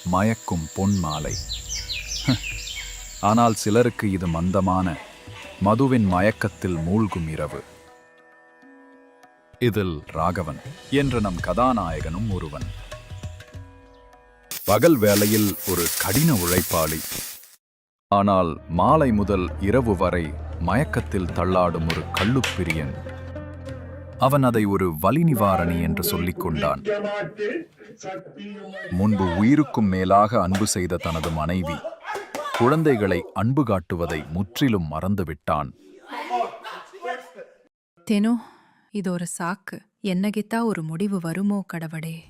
மயக்கும் பொன் மாலை. ஆனால் சிலருக்கு இது மந்தமான மதுவின் மயக்கத்தில் மூழ்கும் இரவு. இதில் ராகவன் என்ற நம் கதாநாயகனும் ஒருவன். பகல் வேளையில் ஒரு கடின உழைப்பாளி. ஆனால் மாலை முதல் இரவு வரை மயக்கத்தில் தள்ளாடும் ஒரு கள்ளுப்பிரியன். அவன் அதை ஒரு வலி நிவாரணி என்று சொல்லிக் கொண்டான். முன்பு உயிருக்கும் மேலாக அன்பு செய்த தனது மனைவி, குழந்தைகளை அன்பு காட்டுவதை முற்றிலும் மறந்துவிட்டான். தெனு, இது ஒரு சாக்கு. என்னகித்தா ஒரு முடிவு வருமோ கடவுளே.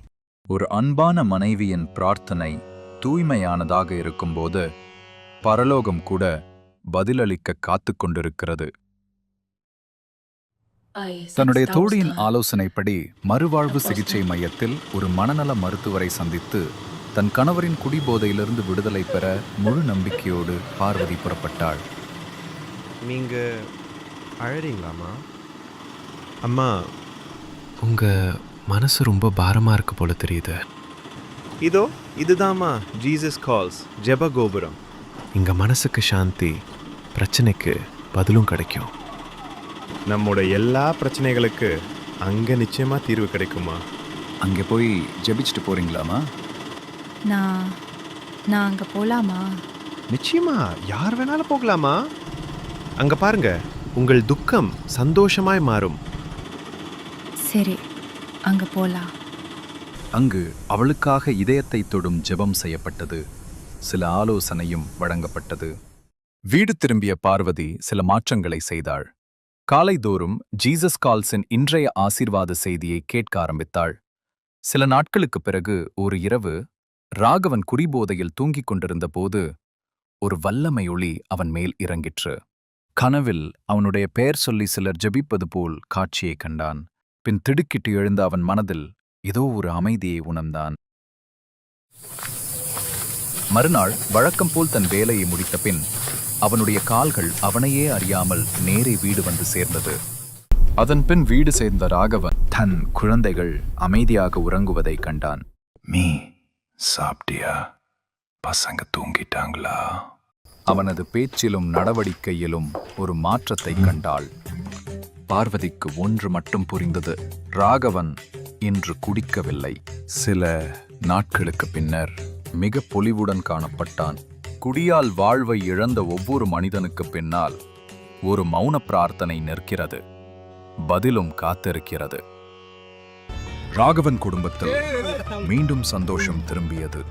ஒரு அன்பான மனைவியின் பிரார்த்தனை தூய்மையானதாக இருக்கும்போது பரலோகம் கூட பதிலளிக்க காத்து கொண்டிருக்கிறது. தன்னுடைய தோழியின் ஆலோசனைப்படி மறுவாழ்வு சிகிச்சை மையத்தில் ஒரு மனநல மருத்துவரை சந்தித்து தன் கணவரின் குடிபோதையிலிருந்து விடுதலை பெற முழு நம்பிக்கையோடு பார்வதி புறப்பட்டாள். நீங்க அழறீங்களாமா? அம்மா, உங்க மனசு ரொம்ப பாரமா இருக்கு போல தெரியுது. இதுதாம்மா ஜீசஸ் கால்ஸ் ஜெப கோபுரம். இங்க மனசுக்கு சாந்தி, பிரச்சனைக்கு பதிலும் கிடைக்கும். நம்மோட எல்லா பிரச்சனைகளுக்கு அங்க நிச்சயமா தீர்வு கிடைக்குமா? அங்கே போய் ஜெபிச்சுட்டு போறீங்களாமா? நான் அங்க போலாமா? நிச்சயமா, யார் வேணாலும் போகலாமா. அங்க பாருங்க, உங்கள் துக்கம் சந்தோஷமாய் மாறும். சரி, அங்க போலாம். அங்கு அவளுக்காக இதயத்தை தொடும் ஜெபம் செய்யப்பட்டது. சில ஆலோசனையும் வழங்கப்பட்டது. வீடு திரும்பிய பார்வதி சில மாற்றங்களை செய்தாள். காலைதோறும் ஜீசஸ் கால்ஸின் இன்றைய ஆசீர்வாத செய்தியை கேட்க ஆரம்பித்தாள். சில நாட்களுக்குப் பிறகு ஒரு இரவு ராகவன் குடிபோதையில் தூங்கிக் கொண்டிருந்த போது ஒரு வல்லமை ஒளி அவன் மேல் இறங்கிற்று. கனவில் அவனுடைய பெயர் சொல்லி சிலர் ஜெபிப்பது போல் காட்சியைக் கண்டான். பின் திடுக்கிட்டு எழுந்த அவன் மனதில் ஏதோ ஒரு அமைதியை உணர்ந்தான். மறுநாள் வழக்கம் போல் தன் வேலையை முடித்த பின் அவனுடைய கால்கள் அவனையே அறியாமல் நேரே வீடு வந்து சேர்ந்தது. அதன் பின் வீடு சேர்ந்த ராகவன் தன் குழந்தைகள் அமைதியாக உறங்குவதை கண்டான். மீ சாப்பிட்டியா? பசங்க தூங்கிட்டாங்களா? அவனது பேச்சிலும் நடவடிக்கையிலும் ஒரு மாற்றத்தை கண்டாள். பார்வதிக்கு ஒன்று மட்டும் புரிந்தது. ராகவன் இன்று குடிக்கவில்லை. சில நாட்களுக்கு பின்னர் மிக பொலிவுடன் காணப்பட்டான். குடியால் வாழ்வை இழந்த ஒவ்வொரு மனிதனுக்கு பின்னால் ஒரு மௌன பிரார்த்தனை நிற்கிறது, பதிலும் காத்திருக்கிறது. ராகவன் குடும்பத்தில் மீண்டும் சந்தோஷம் திரும்பியது.